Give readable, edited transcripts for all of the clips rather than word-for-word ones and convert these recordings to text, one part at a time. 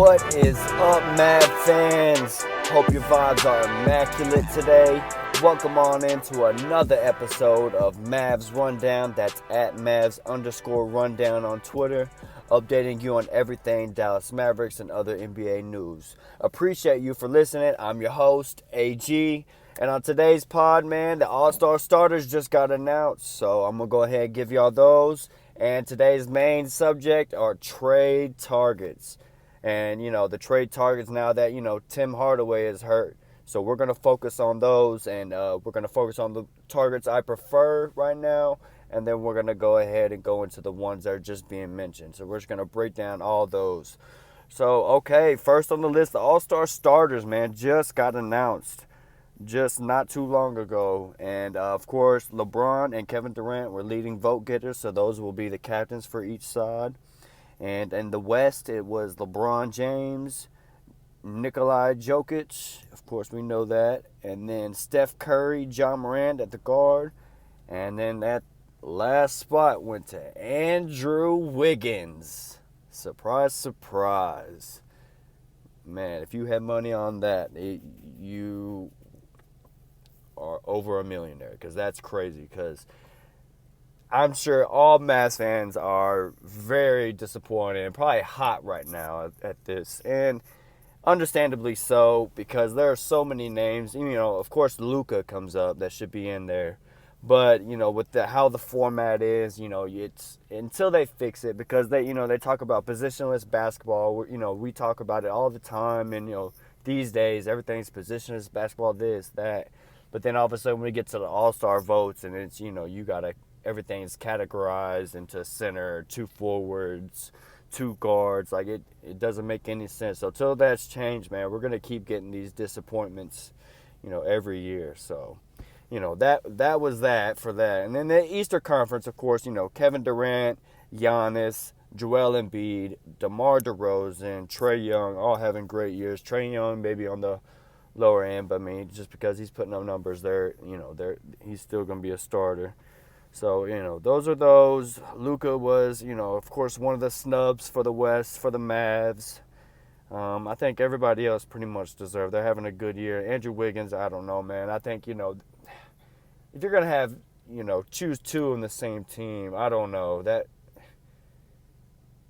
What is up, Mav fans? Hope your vibes are immaculate today. Welcome on into another episode of Mavs Rundown. That's at Mavs_Rundown on Twitter, updating you on everything Dallas Mavericks and other NBA news. Appreciate you for listening. I'm your host, AG. And on today's pod, man, the All-Star starters just got announced. So I'm going to go ahead and give y'all those. And today's main subject are trade targets. And, the trade targets now that, Tim Hardaway is hurt. So we're going to focus on those, and we're going to focus on the targets I prefer right now. And then we're going to go ahead and go into the ones that are just being mentioned. So we're just going to break down all those. So, okay, first on the list, the All-Star starters, man, just got announced just not too long ago. And, of course, LeBron and Kevin Durant were leading vote getters, so those will be the captains for each side. And in the West, it was LeBron James, Nikola Jokic, of course we know that, and then Steph Curry, John Morant at the guard, and then that last spot went to Andrew Wiggins. Surprise, surprise. Man, if you had money on that, you are over a millionaire, because that's crazy, because I'm sure all Mavs fans are very disappointed and probably hot right now at this, and understandably so, because there are so many names. Of course, Luka comes up, that should be in there, but with how the format is, it's until they fix it, because they talk about positionless basketball. We talk about it all the time, and these days everything's positionless basketball, this, that. But then all of a sudden, when we get to the All-Star votes, and it's, everything's categorized into center, 2 forwards, 2 guards. Like, it doesn't make any sense. So, till that's changed, man, we're going to keep getting these disappointments, every year. So, that was that for that. And then the Eastern Conference, of course, Kevin Durant, Giannis, Joel Embiid, DeMar DeRozan, Trae Young, all having great years. Trae Young maybe on the lower end, but just because he's putting up numbers there, he's still going to be a starter. So, those are those. Luka was, of course, one of the snubs for the West, for the Mavs. I think everybody else pretty much deserved. They're having a good year. Andrew Wiggins, I don't know, man. I think, if you're going to have, choose 2 in the same team, I don't know.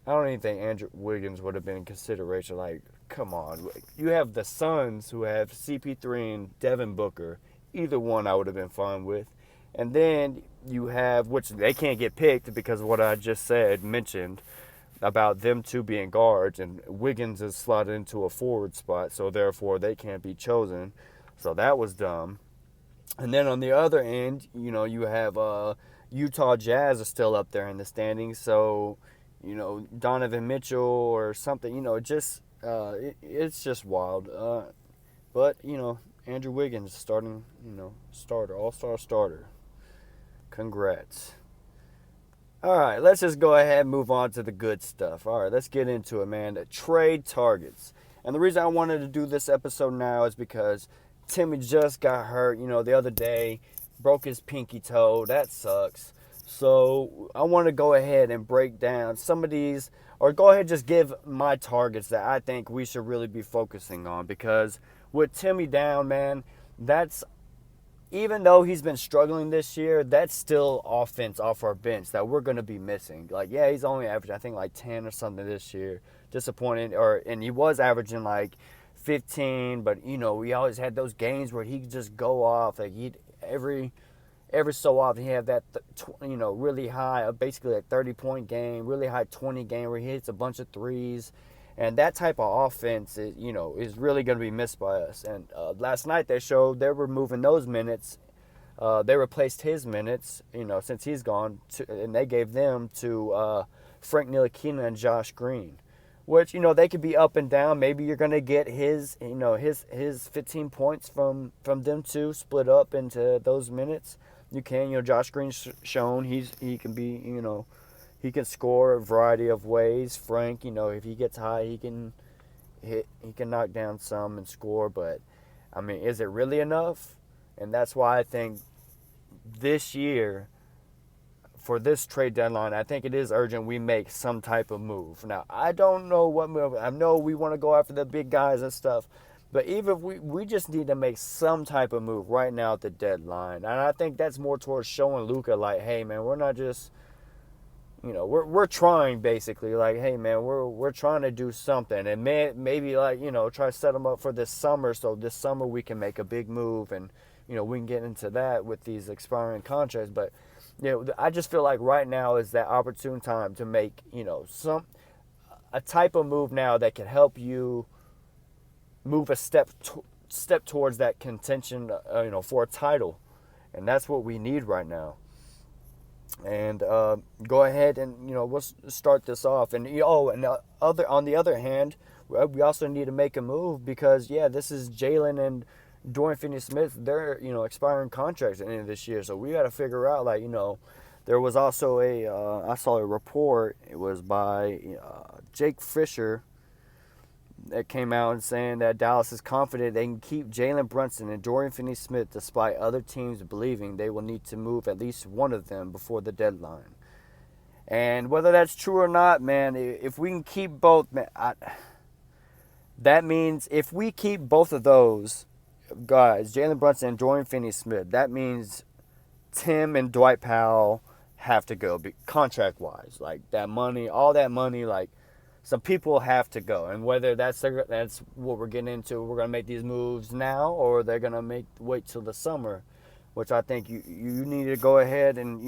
I don't even think Andrew Wiggins would have been in consideration. Like, come on. You have the Suns, who have CP3 and Devin Booker. Either one I would have been fine with. And then you have, which they can't get picked because of what I just mentioned about them 2 being guards, and Wiggins is slotted into a forward spot, so therefore they can't be chosen. So that was dumb. And then on the other end, you have Utah Jazz are still up there in the standings, so Donovan Mitchell or something, it's just wild. But Andrew Wiggins starting, starter, all-star starter. Congrats. All right, let's just go ahead and move on to the good stuff. All right, let's get into it, man. The trade targets. And the reason I wanted to do this episode now is because Timmy just got hurt, the other day. Broke his pinky toe. That sucks. So I want to go ahead and break down some of these, or go ahead and just give my targets that I think we should really be focusing on. Because with Timmy down, man, even though he's been struggling this year, that's still offense off our bench that we're going to be missing. Like, yeah, he's only averaging, I think, like 10 or something this year. Disappointed. And he was averaging like 15, but, we always had those games where he could just go off. Like, every so often he had that, really high, basically a 30-point game, really high 20 game where he hits a bunch of threes. And that type of offense is, is really going to be missed by us. And last night they showed they were moving those minutes. They replaced his minutes, since he's gone, and they gave them to Frank Ntilikina and Josh Green, which, they could be up and down. Maybe you're going to get his 15 points from them two split up into those minutes. You can, Josh Green's shown he can be, he can score a variety of ways. Frank, if he gets high, he can knock down some and score. But, is it really enough? And that's why I think this year, for this trade deadline, I think it is urgent we make some type of move. Now, I don't know what move. I know we want to go after the big guys and stuff, but even if we just need to make some type of move right now at the deadline. And I think that's more towards showing Luka, like, hey, man, we're not just, we're trying, basically. Like, hey, man, we're trying to do something. And maybe, like, try to set them up for this summer, so this summer we can make a big move and, we can get into that with these expiring contracts. But, I just feel like right now is that opportune time to make, a type of move now that can help you move a step towards that contention, for a title. And that's what we need right now. And go ahead and, we'll start this off. And, on the other hand, we also need to make a move because, this is Jalen and Dorian Finney-Smith. They're, expiring contracts at the end of this year. So we got to figure out, like, there was also I saw a report. It was by Jake Fisher that came out and saying that Dallas is confident they can keep Jalen Brunson and Dorian Finney-Smith despite other teams believing they will need to move at least one of them before the deadline. And whether that's true or not, man, if we can keep both, man, that means if we keep both of those guys, Jalen Brunson and Dorian Finney-Smith, that means Tim and Dwight Powell have to go contract-wise. Like, that money, all that money, like, some people have to go, and whether that's what we're getting into, we're gonna make these moves now, or they're gonna wait till the summer, which I think you need to go ahead and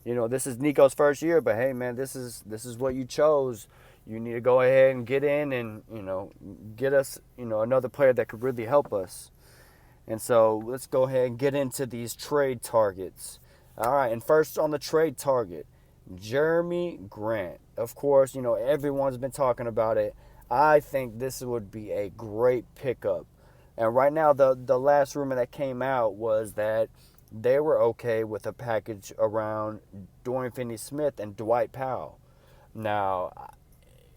this is Nico's first year, but hey, man, this is what you chose. You need to go ahead and get in and get us another player that could really help us. And so let's go ahead and get into these trade targets. All right, and first on the trade target, Jerami Grant. Of course, everyone's been talking about it. I think this would be a great pickup. And right now, the last rumor that came out was that they were okay with a package around Dorian Finney-Smith and Dwight Powell. Now,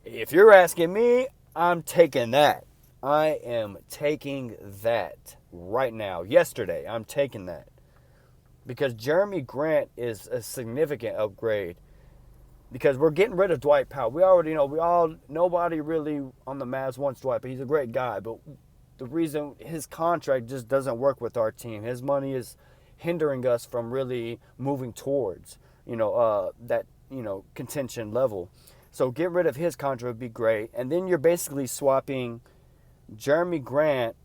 if you're asking me, I'm taking that. I am taking that right now. Yesterday, I'm taking that. Because Jerami Grant is a significant upgrade. Because we're getting rid of Dwight Powell. We already know, nobody really on the Mavs wants Dwight, but he's a great guy. But the reason his contract just doesn't work with our team, his money is hindering us from really moving towards, that, contention level. So get rid of his contract would be great. And then you're basically swapping Jerami Grant,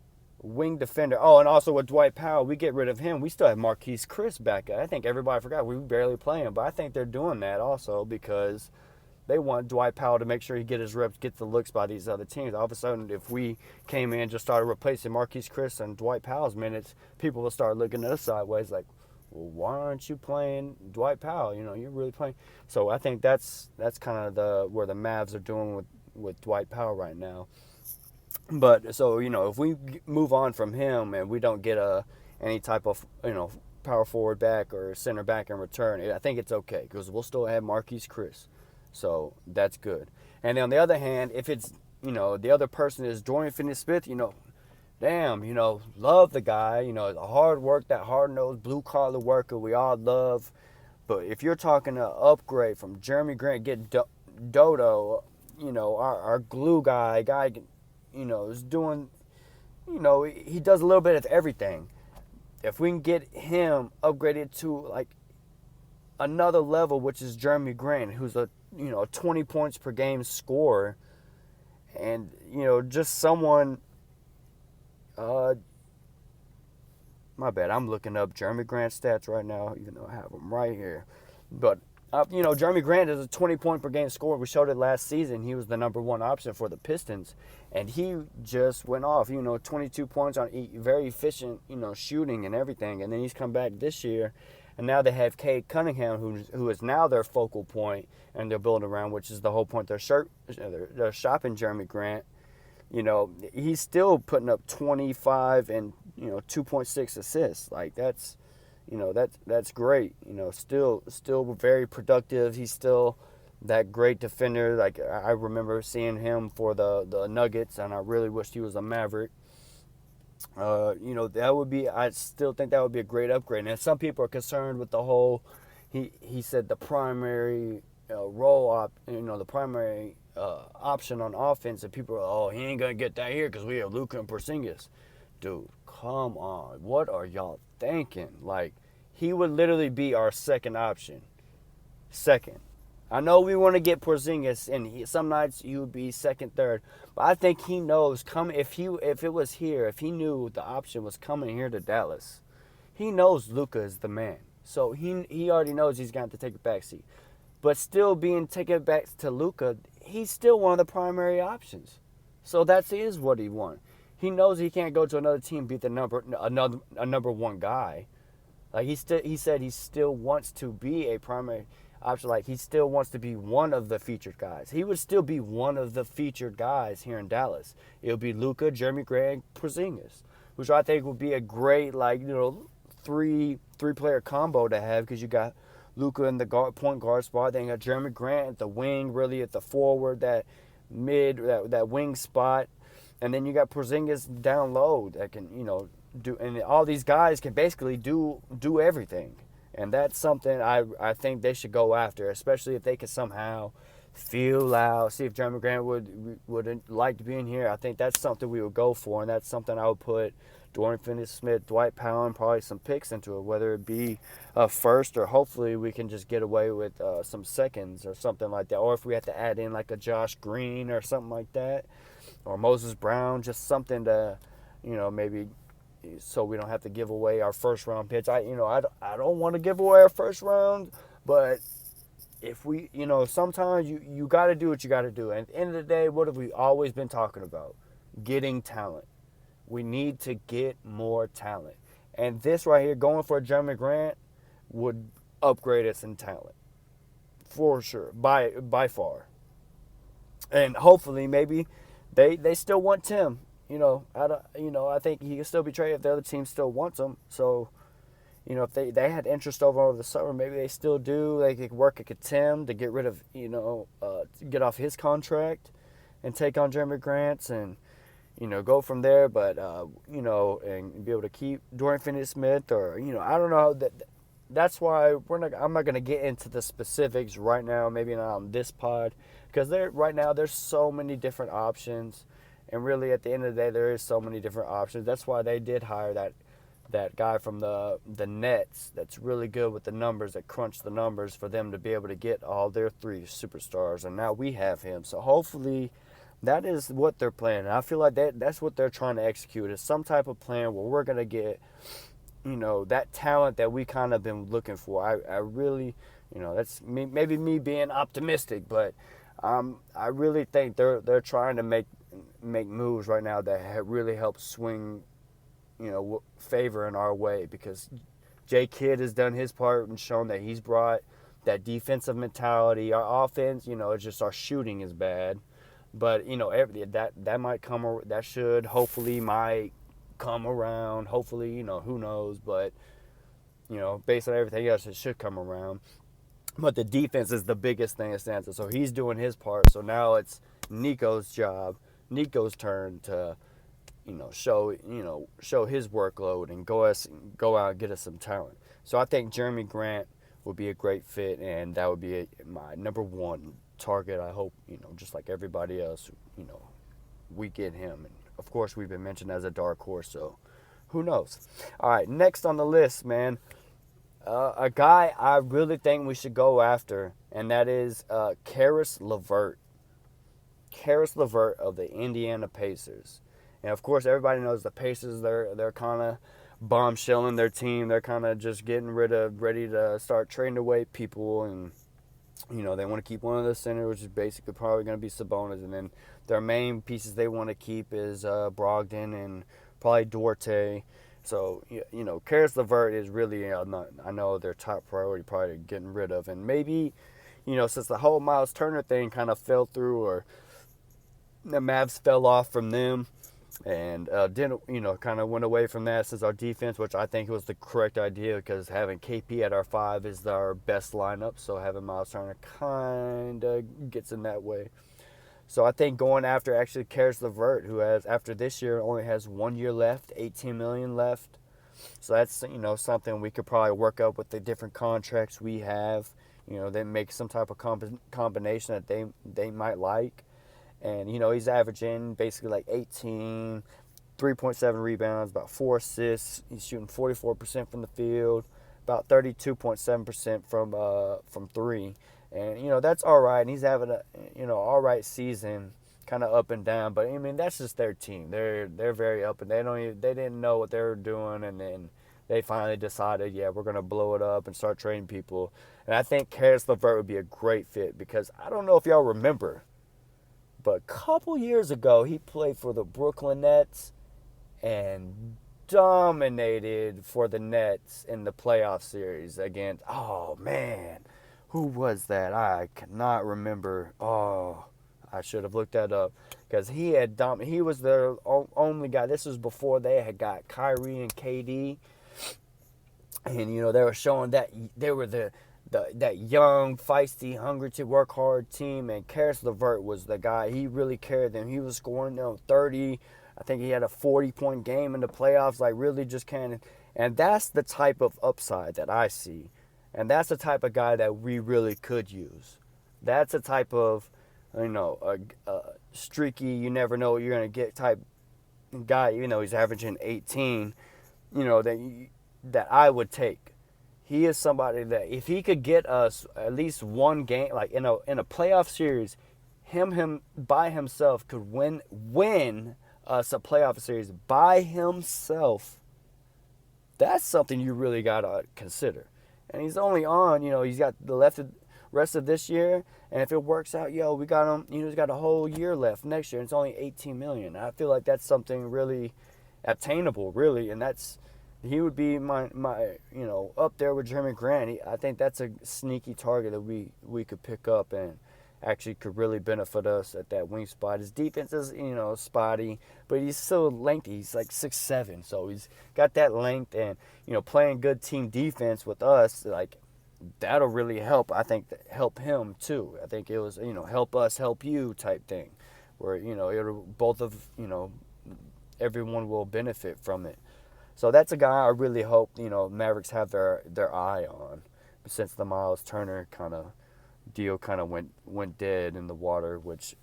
wing defender. Oh, and also with Dwight Powell, we get rid of him. We still have Marquise Chris back. I think everybody forgot we barely play him, but I think they're doing that also because they want Dwight Powell to make sure he get his reps, get the looks by these other teams. All of a sudden, if we came in and just started replacing Marquise Chris and Dwight Powell's minutes, people will start looking at us sideways like, well, why aren't you playing Dwight Powell? You're really playing. So I think that's kind of where the Mavs are doing with Dwight Powell right now. But so if we move on from him and we don't get any type of power forward back or center back in return, I think it's okay because we'll still have Marquise Chris, so that's good. And then on the other hand, if it's the other person is Dorian Finney-Smith, damn, love the guy, the hard work, that hard nosed blue collar worker we all love. But if you're talking an upgrade from Jerami Grant, get Dodo, our glue guy. Is doing, he does a little bit of everything. If we can get him upgraded to like another level, which is Jerami Grant, who's a 20 points per game scorer, and just someone. My bad. I'm looking up Jerami Grant stats right now, even though I have them right here. But Jerami Grant is a 20-point per game scorer. We showed it last season. He was the number one option for the Pistons. And he just went off, 22 points on very efficient, shooting and everything. And then he's come back this year. And now they have Cade Cunningham, who is now their focal point, and they're building around, which is the whole point. They're shopping Jerami Grant. He's still putting up 25 and, 2.6 assists. Like, that's great. Still very productive. He's still that great defender. Like, I remember seeing him for the Nuggets, and I really wished he was a Maverick. I still think that would be a great upgrade. And some people are concerned with the whole, he said the primary the primary option on offense, and people are, oh, he ain't gonna get that here because we have Luka and Porzingis. Dude, come on, what are y'all thinking? Like, he would literally be our second option. Second. I know we want to get Porzingis, and some nights he would be second, third. But I think he knows if it was here, if he knew the option was coming here to Dallas, he knows Luka is the man. So he already knows he's going to take a backseat. But still being taken back to Luka, he's still one of the primary options. So that is what he wants. He knows he can't go to another team beat a number one guy. Like he said he still wants to be a primary option. Like he still wants to be one of the featured guys. He would still be one of the featured guys here in Dallas. It would be Luka, Jeremy Grant, Porzingis, which I think would be a great three-player combo to have, because you got Luka in the point guard spot, then you got Jeremy Grant at the wing, really at the forward, that wing spot, and then you got Porzingis down low that can do, and all these guys can basically do everything. And that's something I think they should go after, especially if they could somehow feel out, see if Jeremy Grant would like to be in here. I think that's something we would go for, and that's something I would put Dorian Finney-Smith, Dwight Powell, and probably some picks into it, whether it be first, or hopefully we can just get away with some seconds or something like that. Or if we have to add in like a Josh Green or something like that, or Moses Brown, just something to, maybe so we don't have to give away our first round picks. I don't want to give away our first round, but if we, sometimes you got to do what you got to do. And at the end of the day, what have we always been talking about? Getting talent. We need to get more talent. And this right here, going for a Jeremy Grant, would upgrade us in talent. For sure. By far. And hopefully, maybe they still want Tim. I think he can still be traded if the other team still wants him. So, if they had interest over the summer, maybe they still do. They could work at Tim to get rid of, get off his contract and take on Jeremy Grant's and, go from there. But, and be able to keep Dorian Finney-Smith, or, I don't know. That's why I'm not going to get into the specifics right now, maybe not on this pod, because right now there's so many different options. And really, at the end of the day, there is so many different options. That's why they did hire that guy from the Nets that's really good with the numbers, that crunch the numbers for them to be able to get all their three superstars. And now we have him. So hopefully that is what they're planning. I feel like that's what they're trying to execute, is some type of plan where we're going to get, that talent that we kind of been looking for. I really, that's maybe me being optimistic, but I really think they're trying to make moves right now that really help swing, favor in our way, because J. Kidd has done his part and shown that he's brought that defensive mentality. Our offense, it's just our shooting is bad, but that might come. That should hopefully might come around. Hopefully, who knows, but based on everything else, it should come around. But the defense is the biggest thing that stands out. So he's doing his part. So now it's Nico's turn to, show his workload and go out and get us some talent. So I think Jeremy Grant would be a great fit, and that would be my number one target. I hope, just like everybody else, we get him. And of course, we've been mentioned as a dark horse, so who knows? All right, next on the list, man. A guy I really think we should go after, and that is Caris LeVert. Caris LeVert of the Indiana Pacers. And of course, everybody knows the Pacers, they're kind of bombshelling their team. They're kind of just ready to start trading away people, and they want to keep one of the centers, which is basically probably going to be Sabonis, and then their main pieces they want to keep is Brogdon and probably Duarte. So, Caris LeVert is really, I know, their top priority probably getting rid of. And maybe, since the whole Miles Turner thing kind of fell through, or the Mavs fell off from them and didn't, kind of went away from that since our defense, which I think was the correct idea, because having KP at our 5 is our best lineup. So having Miles Turner kind of gets in that way. So I think going after actually Caris LeVert, who has, after this year, only has 1 year left, $18 million left. So that's, something we could probably work up with the different contracts we have. Then make some type of combination that they might like. And, he's averaging basically like 18, 3.7 rebounds, about 4 assists. He's shooting 44% from the field, about 32.7% from three. And, that's all right. And he's having a, all right season, kind of up and down. But, I mean, that's just their team. They're very up, and they didn't know what they were doing. And then they finally decided, yeah, we're going to blow it up and start trading people. And I think Caris LeVert would be a great fit because I don't know if y'all remember, but a couple years ago, he played for the Brooklyn Nets and dominated for the Nets in the playoff series against, oh, man, who was that? I cannot remember. Oh, I should have looked that up because he was the only guy. This was before they had got Kyrie and KD. And, they were showing that they were that young, feisty, hungry to work hard team. And Caris LeVert was the guy. He really carried them. He was scoring 30. I think he had a 40-point game in the playoffs, like really just kind of. And that's the type of upside that I see. And that's the type of guy that we really could use. That's a type of, a streaky, you never know what you're going to get type guy. He's averaging 18, that I would take. He is somebody that if he could get us at least one game, like in a playoff series, him by himself could win us a playoff series by himself. That's something you really gotta consider. And he's only on, he's got the rest of this year, and if it works out, we got him. He's got a whole year left next year. And it's only $18 million. I feel like that's something really attainable, really, and he would be my up there with Jeremy Grant. I think that's a sneaky target that we could pick up and actually could really benefit us at that wing spot. His defense is, spotty, but he's still lengthy. He's like 6'7", so he's got that length and, playing good team defense with us, like, that'll really help. I think help him too. I think it was, help us, help you type thing where, it'll both of, everyone will benefit from it. So that's a guy I really hope, Mavericks have their eye on, since the Miles Turner deal went dead in the water, which,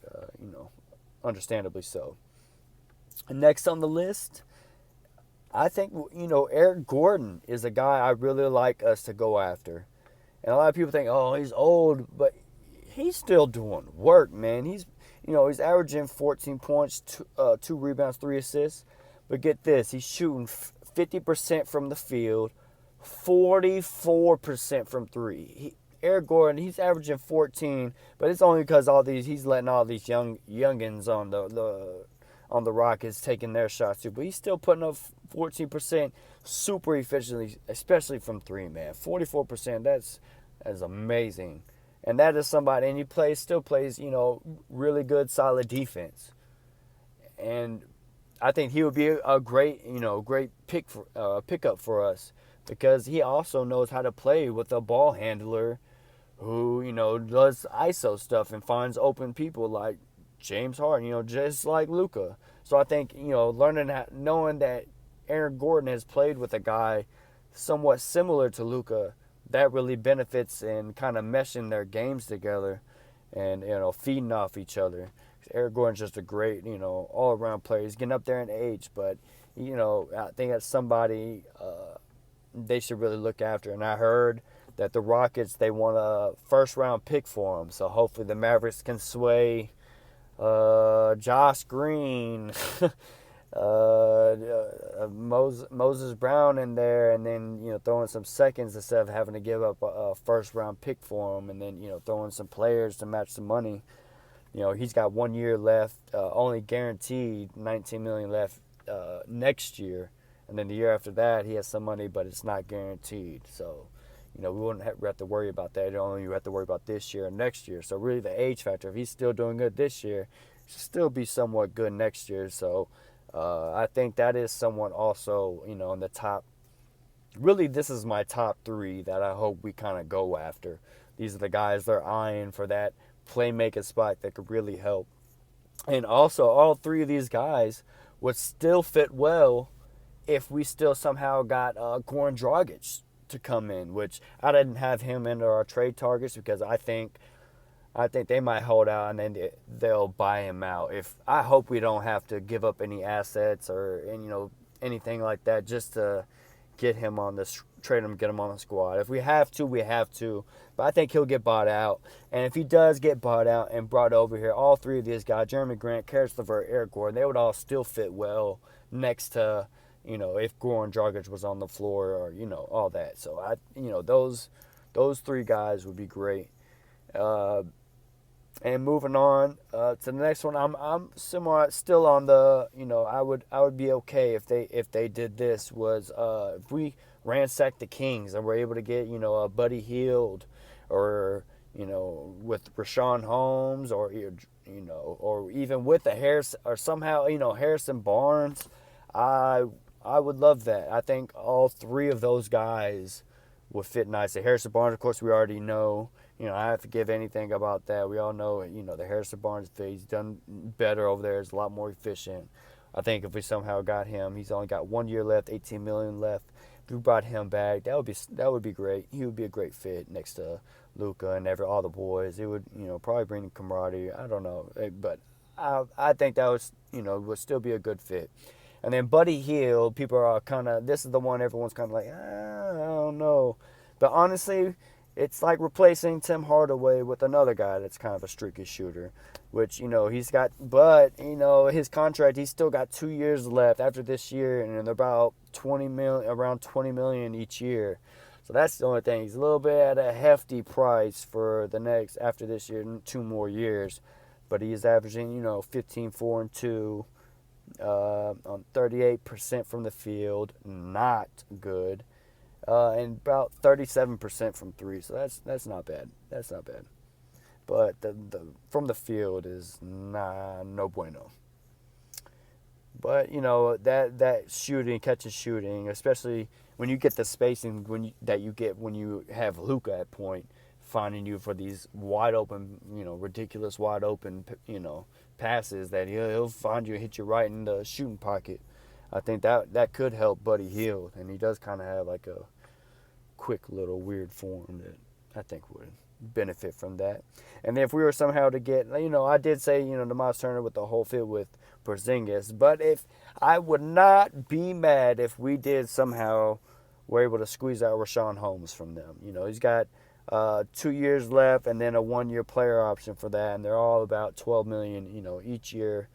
understandably so. Next on the list, I think, Eric Gordon is a guy I really like us to go after. And a lot of people think, oh, he's old, but he's still doing work, man. He's averaging 14 points, 2 rebounds, 3 assists. But get this, he's shooting 50% from the field, 44% from three. Eric Gordon, he's averaging 14, but it's only because he's letting all these youngins on the Rockets taking their shots too. But he's still putting up 14% super efficiently, especially from three, man. 44%, that's amazing. And that is somebody, and he still plays, really good, solid defense. And I think he would be a great pickup for us because he also knows how to play with a ball handler who, does ISO stuff and finds open people like James Harden, just like Luka. So I think, knowing that Aaron Gordon has played with a guy somewhat similar to Luka, that really benefits in kind of meshing their games together and, feeding off each other. Eric Gordon's just a great, all-around player. He's getting up there in age, but, I think that's somebody they should really look after. And I heard that the Rockets, they want a first-round pick for him. So hopefully the Mavericks can sway Josh Green, Moses Brown in there, and then, throwing some seconds instead of having to give up a first-round pick for him, and then, throwing some players to match the money. He's got 1 year left, only guaranteed $19 million left next year. And then the year after that, he has some money, but it's not guaranteed. So, we wouldn't have to worry about that. Only you have to worry about this year and next year. So, really, the age factor, if he's still doing good this year, should still be somewhat good next year. So, I think that is someone also, in the top. Really, this is my top three that I hope we kind of go after. These are the guys they're eyeing for that playmaking spot that could really help. And also, all three of these guys would still fit well if we still somehow got Goran Dragic to come in, which I didn't have him into our trade targets because I think they might hold out and then they'll buy him out. I hope we don't have to give up any assets or anything like that just to get him on this trade him, get him on the squad. If we have to, we have to. But I think he'll get bought out. And if he does get bought out and brought over here, all three of these guys, Jeremy Grant, Karis LeVert, Eric Gordon, they would all still fit well next to, if Goran Dragic was on the floor or, all that. So those three guys would be great. And moving on to the next one, I'm similar, still on the, I would be okay if they did this, was if we ransacked the Kings and were able to get, a Buddy Hield or, with Rashawn Holmes or, or even with the Harris or somehow, Harrison Barnes. I would love that. I think all three of those guys would fit nicely. Harrison Barnes, of course, we already know. I have to give anything about that. We all know, the Harrison Barnes fit. He's done better over there. He's a lot more efficient. I think if we somehow got him, he's only got 1 year left, $18 million left. If we brought him back, that would be great. He would be a great fit next to Luka and all the boys. It would, probably bring camaraderie. I don't know, but I think that was, would still be a good fit. And then Buddy Hield, people are kind of, this is the one everyone's kind of like, I don't know. But honestly, it's like replacing Tim Hardaway with another guy that's kind of a streaky shooter, which, he's got, but, his contract, he's still got 2 years left after this year, and about around $20 million each year. So that's the only thing. He's a little bit at a hefty price for the next, after this year, 2 more years. But he's averaging, 15, 4, and 2 on 38% from the field. Not good. And about 37% from 3, so that's not bad. That's not bad. But the from the field is no bueno. But that shooting, catch and shooting, especially when you get the spacing that you get when you have Luka at point, finding you for these wide open, ridiculous wide open, passes that he'll find you and hit you right in the shooting pocket. I think that could help Buddy Hield, and he does kind of have like a quick little weird form that I think would benefit from that. And if we were somehow to get, I did say, the Miles Turner with the whole fit with Porzingis, but if I would not be mad if we did somehow were able to squeeze out Rashawn Holmes from them. He's got 2 years left and then a 1 year player option for that, and they're all about $12 million, each year.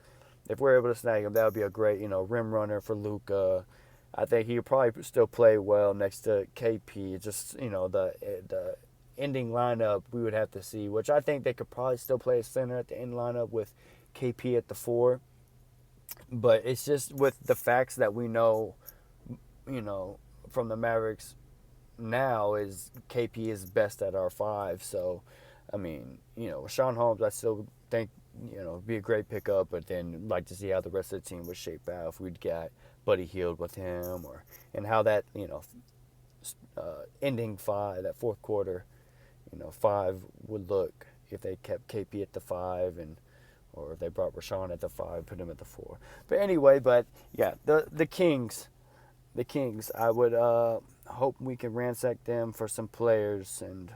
If we're able to snag him, that would be a great, rim runner for Luka. I think he would probably still play well next to KP. Just, the ending lineup we would have to see, which I think they could probably still play a center at the end lineup with KP at the 4. But it's just with the facts that we know, from the Mavericks now is KP is best at our 5. So, I mean, Rashawn Holmes, I still think, be a great pickup, but then like to see how the rest of the team would shape out if we'd got Buddy Hield with him, and how that, ending 5, that fourth quarter, 5 would look if they kept KP at the 5 or if they brought Rashawn at the 5, put him at the 4. But anyway, yeah, the Kings, I would hope we can ransack them for some players and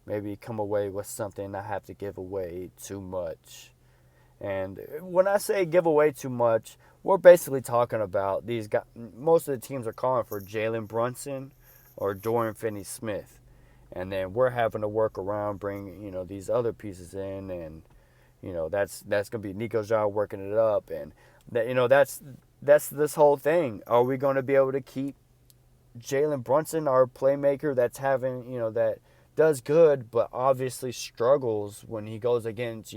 maybe come away with something, not have to give away too much. And when I say give away too much, we're basically talking about these guys. Most of the teams are calling for Jalen Brunson or Dorian Finney-Smith. And then we're having to work around, bring, these other pieces in. And, that's going to be Nico Zhao working it up. And, that's this whole thing. Are we going to be able to keep Jalen Brunson, our playmaker that's having, that does good, but obviously struggles when he goes against,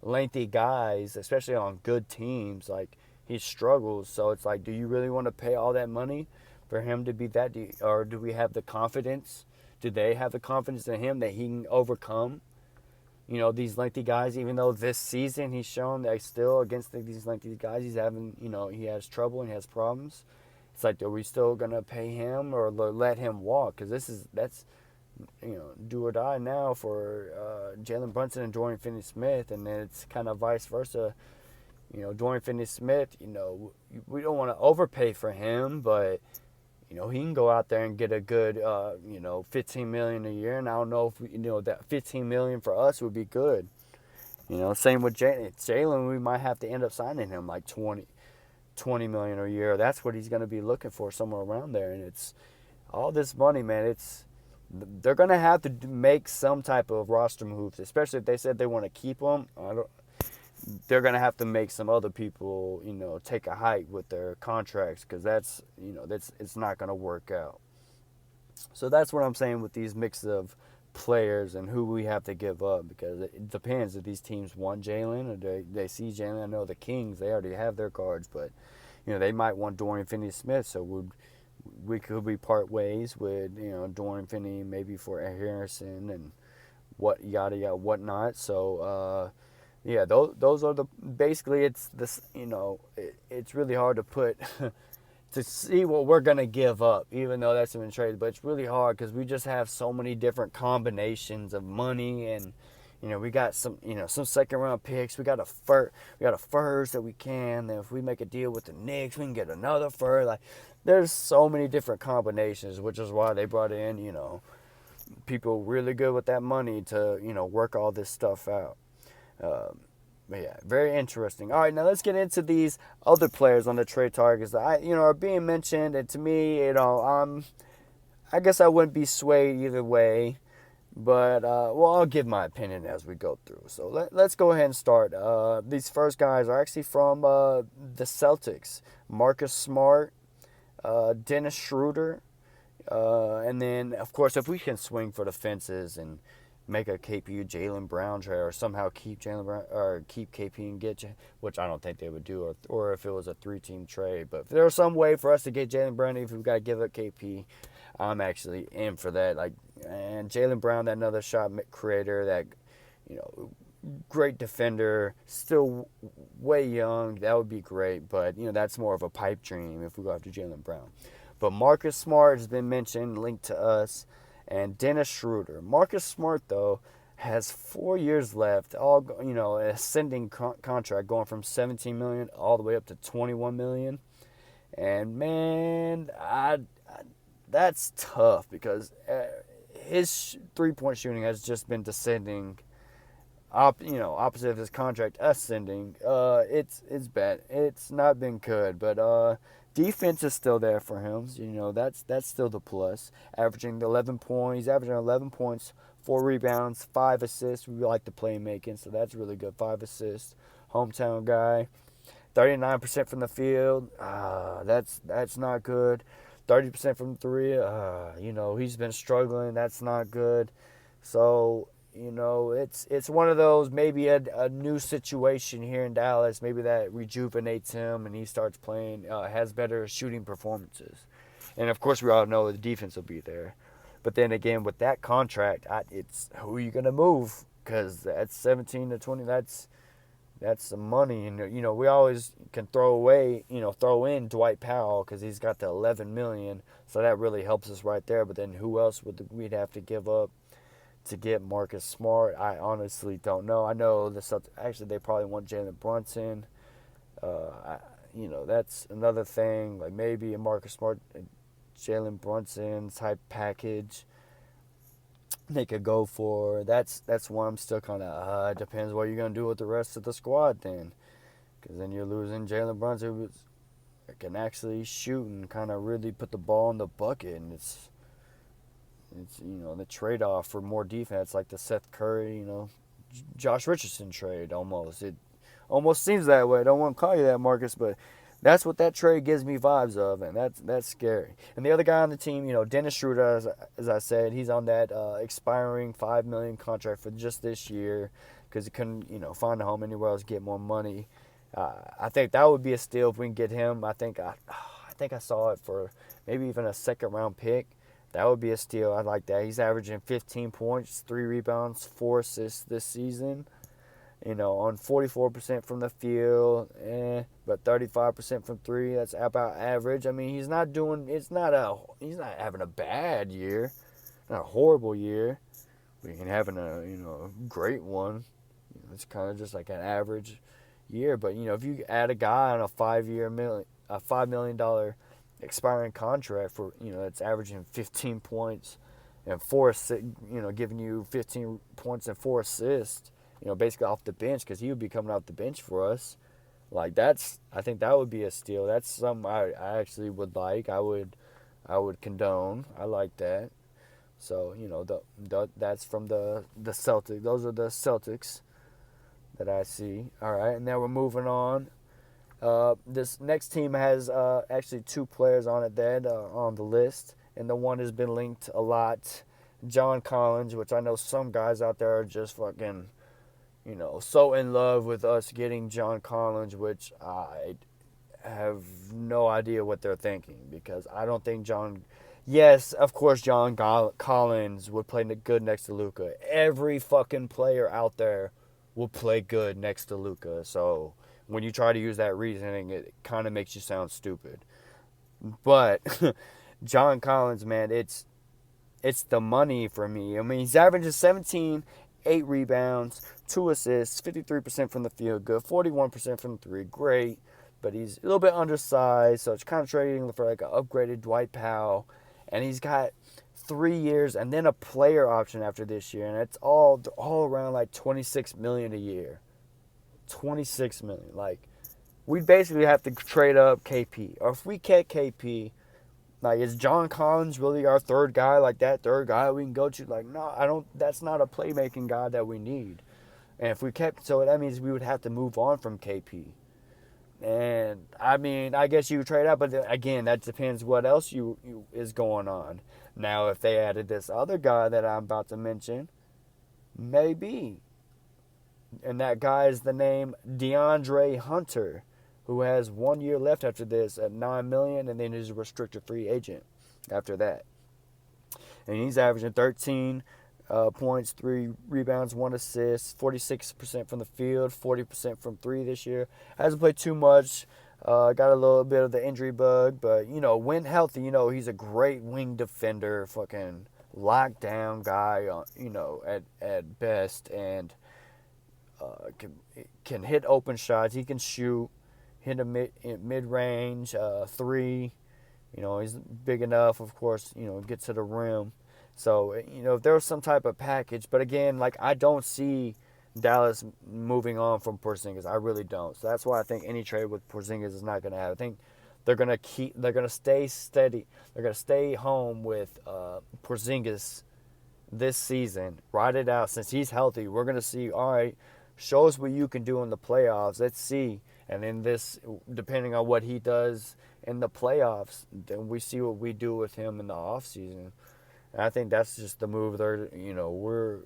lengthy guys, especially on good teams? Like, he struggles. So it's like, do you really want to pay all that money for him to be that? Or do we have the confidence? Do they have the confidence in him that he can overcome, these lengthy guys? Even though this season he's shown that still against these lengthy guys, he's having, he has trouble and he has problems. It's like, are we still going to pay him or let him walk? Because that's do or die now for Jalen Brunson and Dorian Finney-Smith, and then it's kind of vice versa. Dorian Finney-Smith, we don't want to overpay for him, but he can go out there and get a good, $15 million a year, and I don't know if that $15 million for us would be good. Same with Jalen. We might have to end up signing him like $20 million a year. That's what he's going to be looking for, somewhere around there. And it's all this money, man. They're going to have to make some type of roster moves, especially if they said they want to keep him. They're going to have to make some other people, take a hike with their contracts, because it's not going to work out. So that's what I'm saying with these mix of players and who we have to give up, because it depends if these teams want Jalen or they see Jalen. I know the Kings, they already have their cards, but they might want Dorian Finney-Smith, so we could be part ways with Dorian Finney maybe for Harrison and what yada yada whatnot. So yeah, those are the basically it's this it's really hard to put to see what we're going to give up, even though that's been traded. But it's really hard because we just have so many different combinations of money, and we got some second round picks. We got a first that we can. Then if we make a deal with the Knicks, we can get another first. Like, there's so many different combinations, which is why they brought in people really good with that money to work all this stuff out. But yeah, very interesting. All right, now let's get into these other players on the trade targets that are being mentioned, and to me, I guess I wouldn't be swayed either way, but I'll give my opinion as we go through. So let's go ahead and start. These first guys are actually from the Celtics: Marcus Smart, Dennis Schroeder, and then of course if we can swing for the fences and make a KP Jaylen Brown trade, or somehow keep Jaylen Brown or keep KP and get, which I don't think they would do, or if it was a 3-team trade. But if there's some way for us to get Jaylen Brown, if we've got to give up KP, I'm actually in for that. And Jaylen Brown, that another shot creator, that great defender, still way young. That would be great, but that's more of a pipe dream if we go after Jaylen Brown. But Marcus Smart has been mentioned, linked to us. And Dennis Schroeder. Marcus Smart, though, has 4 years left. An ascending contract, going from $17 million all the way up to $21 million. And man, that's tough, because his 3-point shooting has just been descending. Opposite of his contract ascending. It's bad. It's not been good, but defense is still there for him. That's still the plus. Averaging 11 points. He's averaging 11 points, 4 rebounds, 5 assists. We like the playmaking, so that's really good. 5 assists. Hometown guy. 39% from the field. That's not good. 30% from 3. He's been struggling. That's not good. So it's one of those, maybe a new situation here in Dallas. Maybe that rejuvenates him and he starts playing, has better shooting performances. And, of course, we all know the defense will be there. But then, again, with that contract, it's who are you going to move? Because that's 17 to 20. That's some money. And, we always can throw in Dwight Powell, because he's got the $11 million. So that really helps us right there. But then who else we'd have to give up to get Marcus Smart? I honestly don't know. I know actually they probably want Jalen Brunson. That's another thing. Like maybe a Marcus Smart, Jalen Brunson type package they could go for. That's one I'm still kind of depends what you're gonna do with the rest of the squad then, because then you're losing Jalen Brunson, who can actually shoot and kind of really put the ball in the bucket, and it's the trade-off for more defense, like the Seth Curry, Josh Richardson trade almost. It almost seems that way. I don't want to call you that, Marcus, but that's what that trade gives me vibes of, and that's scary. And the other guy on the team, Dennis Schroeder, as I said, he's on that expiring $5 million contract for just this year, because he couldn't, find a home anywhere else, get more money. I think that would be a steal if we can get him. I think I saw it for maybe even a second-round pick. That would be a steal. I like that. He's averaging 15 points, 3 rebounds, 4 assists this season. On 44% from the field, but 35% from 3. That's about average. I mean, he's not having a bad year, not a horrible year. But he's having a great one. It's kind of just like an average, year. But if you add a guy on a $5 million expiring contract for that's averaging 15 points and giving you 15 points and 4 assists, basically off the bench, because he would be coming off the bench for us. Like I think that would be a steal. That's something I actually would like. I would condone. I like that. So that's from the Celtics. Those are the Celtics that I see. All right, and now we're moving on. This next team has actually 2 players on it that are on the list, and the one has been linked a lot. John Collins, which I know some guys out there are just fucking, so in love with us getting John Collins, which I have no idea what they're thinking, because I don't think Yes, of course, John Collins would play good next to Luka. Every fucking player out there will play good next to Luka. So when you try to use that reasoning, it kind of makes you sound stupid. But John Collins, man, it's the money for me. I mean, he's averaging 17, 8 rebounds, 2 assists, 53% from the field, good, 41% from the three, great. But he's a little bit undersized, so it's kind of trading for like an upgraded Dwight Powell. And he's got 3 years and then a player option after this year, and it's all around like $26 million a year. $26 million. Like, we basically have to trade up KP. Or if we get KP, like, is John Collins really our third guy? Like, that third guy we can go to? Like, no, I don't. That's not a playmaking guy that we need. And if we kept, so that means we would have to move on from KP. And I mean, I guess you would trade out, but again, that depends what else is going on. Now, if they added this other guy that I'm about to mention, maybe. And that guy is the name Deandre Hunter, who has 1 year left after this at $9 million, and then is a restricted free agent after that. And he's averaging 13 points, 3 rebounds, 1 assist, 46% from the field, 40% from 3 this year. Hasn't played too much. Got a little bit of the injury bug, but when healthy, he's a great wing defender, fucking lockdown guy, at best, and can hit open shots. He can shoot, hit a mid range 3. He's big enough, of course. Get to the rim. So, if there was some type of package, but again, like, I don't see Dallas moving on from Porzingis. I really don't. So that's why I think any trade with Porzingis is not going to happen. I think they're going to stay steady. They're going to stay home with Porzingis this season. Ride it out. Since he's healthy, we're going to see, all right, show us what you can do in the playoffs. Let's see. And then depending on what he does in the playoffs, then we see what we do with him in the offseason. And I think that's just the move there. We're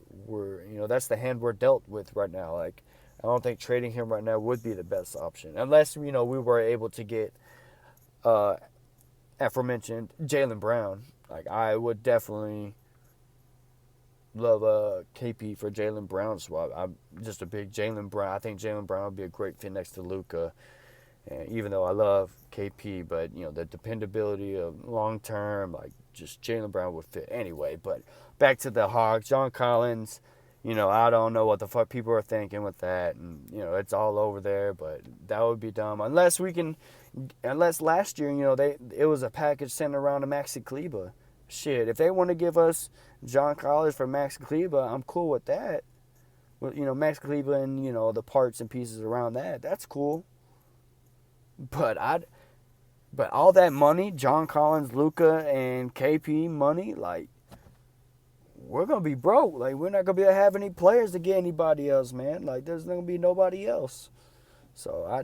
that's the hand we're dealt with right now. Like, I don't think trading him right now would be the best option, unless we were able to get aforementioned Jaylen Brown. Like, I would definitely love KP for Jaylen Brown swap. I'm just a big Jaylen Brown. I think Jaylen Brown would be a great fit next to Luka. And even though I love KP, but the dependability of long term, like, just Jaylen Brown would fit anyway. But back to the Hawks, John Collins. I don't know what the fuck people are thinking with that, and it's all over there. But that would be dumb unless last year it was a package sent around to Maxi Kleber. Shit, if they want to give us John Collins for Max Kleber, I'm cool with that. Well, Max Kleber and the parts and pieces around that, that's cool. But all that money, John Collins, Luka, and KP money, like, we're gonna be broke. Like, we're not gonna be able to have any players to get anybody else, man. Like, there's not gonna be nobody else. So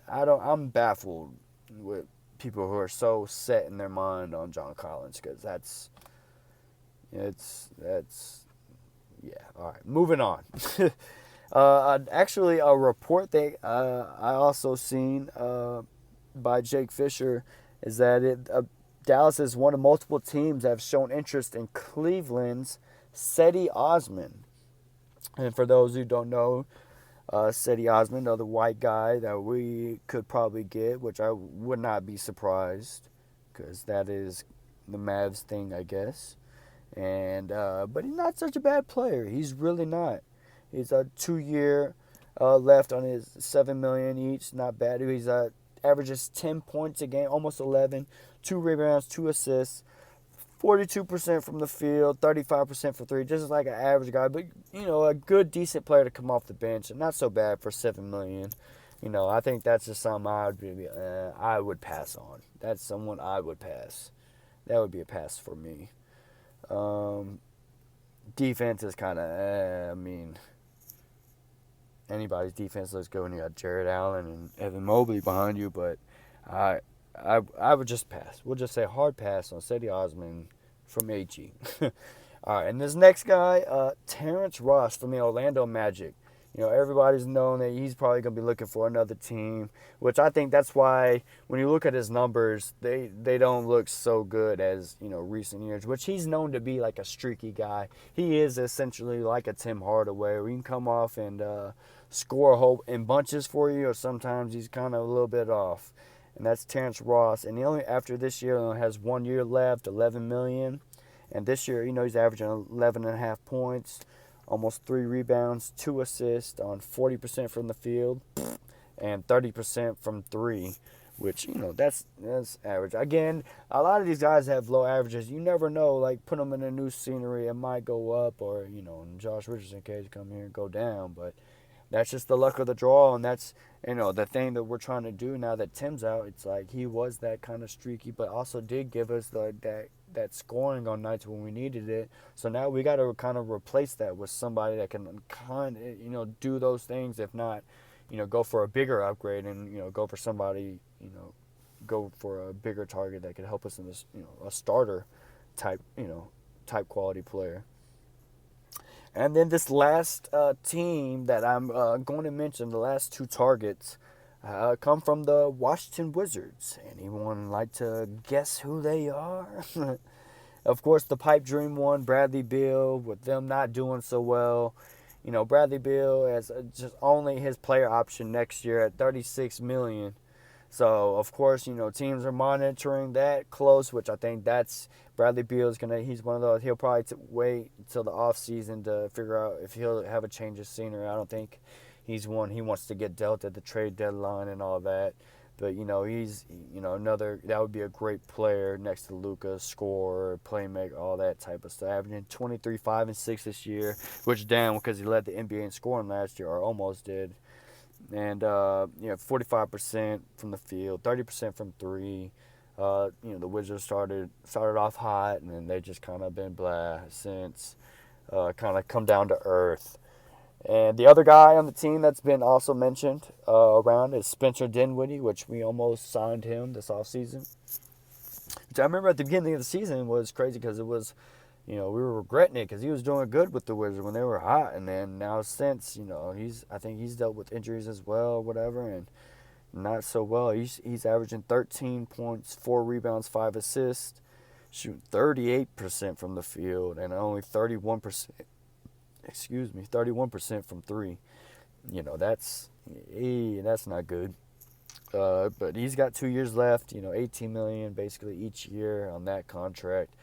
I'm baffled with people who are so set in their mind on John Collins, because yeah. All right, moving on. Actually, a report that I also seen by Jake Fisher is that Dallas is one of multiple teams that have shown interest in Cleveland's Cedi Osman. And for those who don't know, Cedi Osman, another white guy that we could probably get, which I would not be surprised, because that is the Mavs thing, I guess. And but he's not such a bad player. He's really not. He's a 2-year, left on his $7 million each. Not bad. He's averages 10 points a game, almost 11, 2 rebounds, 2 assists, 42% from the field, 35% for three. Just like an average guy, but a good, decent player to come off the bench, and not so bad for $7 million. I think that's just something I would pass on. That's someone I would pass. That would be a pass for me. Defense is kind of, anybody's defense looks good when you got Jared Allen and Evan Mobley behind you, but I would just pass. We'll just say hard pass on Cedi Osman from AG. All right, and this next guy, Terence Ross from the Orlando Magic. Everybody's known that he's probably going to be looking for another team, which I think that's why when you look at his numbers, they don't look so good as, recent years, which he's known to be like a streaky guy. He is essentially like a Tim Hardaway, where he can come off and score a whole in bunches for you, or sometimes he's kind of a little bit off. And that's Terence Ross. And he only, after this year, only has 1 year left, $11 million. And this year, he's averaging 11.5 points. Almost 3 rebounds, 2 assists on 40% from the field, and 30% from 3, which, that's average. Again, a lot of these guys have low averages. You never know, like, put them in a new scenery, it might go up, or, in Josh Richardson case, come here and go down. But that's just the luck of the draw, and that's, the thing that we're trying to do now that Tim's out. It's like he was that kind of streaky, but also did give us that scoring on nights when we needed it. So now we got to kind of replace that with somebody that can kind of, do those things. If not, go for a bigger upgrade and, go for somebody, go for a bigger target that could help us in this, a starter type, type quality player. And then this last team that I'm going to mention, the last 2 targets, come from the Washington Wizards. Anyone like to guess who they are? Of course, the pipe dream one, Bradley Beal, with them not doing so well. Bradley Beal has just only his player option next year at $36 million. So, of course, teams are monitoring that close, which I think that's Bradley Beal is he's one of those, he'll probably wait until the offseason to figure out if he'll have a change of scenery. I don't think he's one he wants to get dealt at the trade deadline and all that. But, he's, another, that would be a great player next to Luka, scorer, playmaker, all that type of stuff. Averaging 23, 5, and 6 this year, which down because he led the NBA in scoring last year, or almost did. And, 45% from the field, 30% from 3. The Wizards started off hot, and then they just kind of been blah since, kind of come down to earth. And the other guy on the team that's been also mentioned around is Spencer Dinwiddie, which we almost signed him this offseason. Which I remember at the beginning of the season was crazy because it was, we were regretting it because he was doing good with the Wizards when they were hot. And then now since, I think he's dealt with injuries as well, whatever, and not so well. He's averaging 13 points, 4 rebounds, 5 assists, shooting 38% from the field, and only 31% from 3. That's not good. But he's got 2 years left, $18 million basically each year on that contract.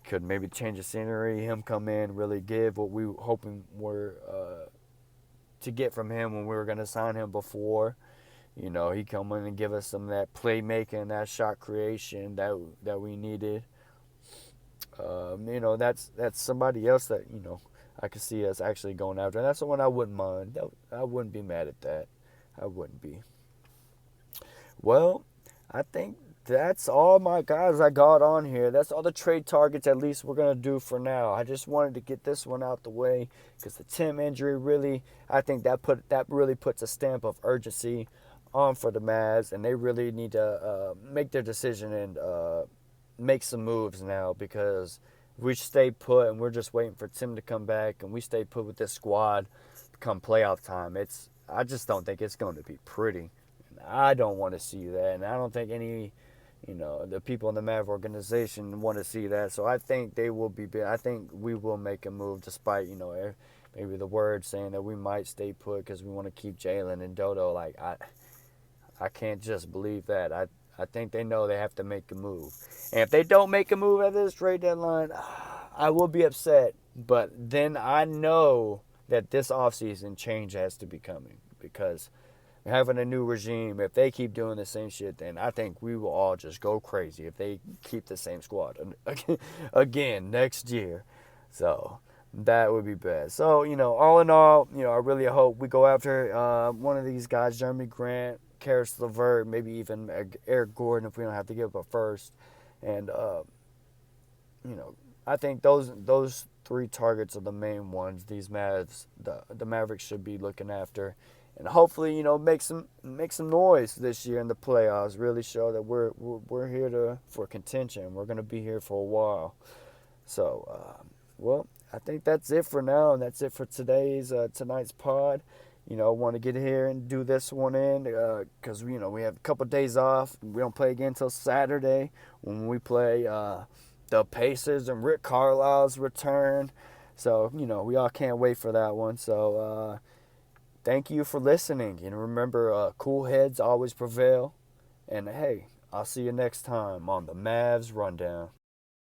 Could maybe change the scenery, him come in, really give what we were hoping were to get from him when we were going to sign him before. He come in and give us some of that playmaking, that shot creation that we needed. That's somebody else that, I could see us actually going after. And that's the one I wouldn't mind. I wouldn't be mad at that. I wouldn't be. Well, I think that's all my guys I got on here. That's all the trade targets at least we're going to do for now. I just wanted to get this one out the way because the Tim injury really, I think that really puts a stamp of urgency on for the Mavs, and they really need to make their decision and make some moves now, because we stay put and we're just waiting for Tim to come back and we stay put with this squad come playoff time. I just don't think it's going to be pretty. I don't want to see that, and I don't think any, the people in the Mav organization want to see that. So I think they will be. I think we will make a move, despite maybe the word saying that we might stay put because we want to keep Jalen and Dodo. Like I can't just believe that. I think they know they have to make a move, and if they don't make a move at this trade deadline, I will be upset. But then I know that this offseason change has to be coming, because having a new regime, if they keep doing the same shit, then I think we will all just go crazy if they keep the same squad again next year. So that would be bad. So, all in all, I really hope we go after one of these guys, Jeremy Grant, Karis LeVert, maybe even Eric Gordon if we don't have to give up a first. And, I think those three targets are the main ones these Mavs, the Mavericks should be looking after. And hopefully, make some noise this year in the playoffs. Really show that we're here for contention. We're gonna be here for a while. So, well, I think that's it for now, and that's it for tonight's pod. Want to get here and do this one in because we have a couple days off. We don't play again until Saturday when we play the Pacers and Rick Carlisle's return. So we all can't wait for that one. So. Thank you for listening, and remember, cool heads always prevail. And hey, I'll see you next time on the Mavs Rundown.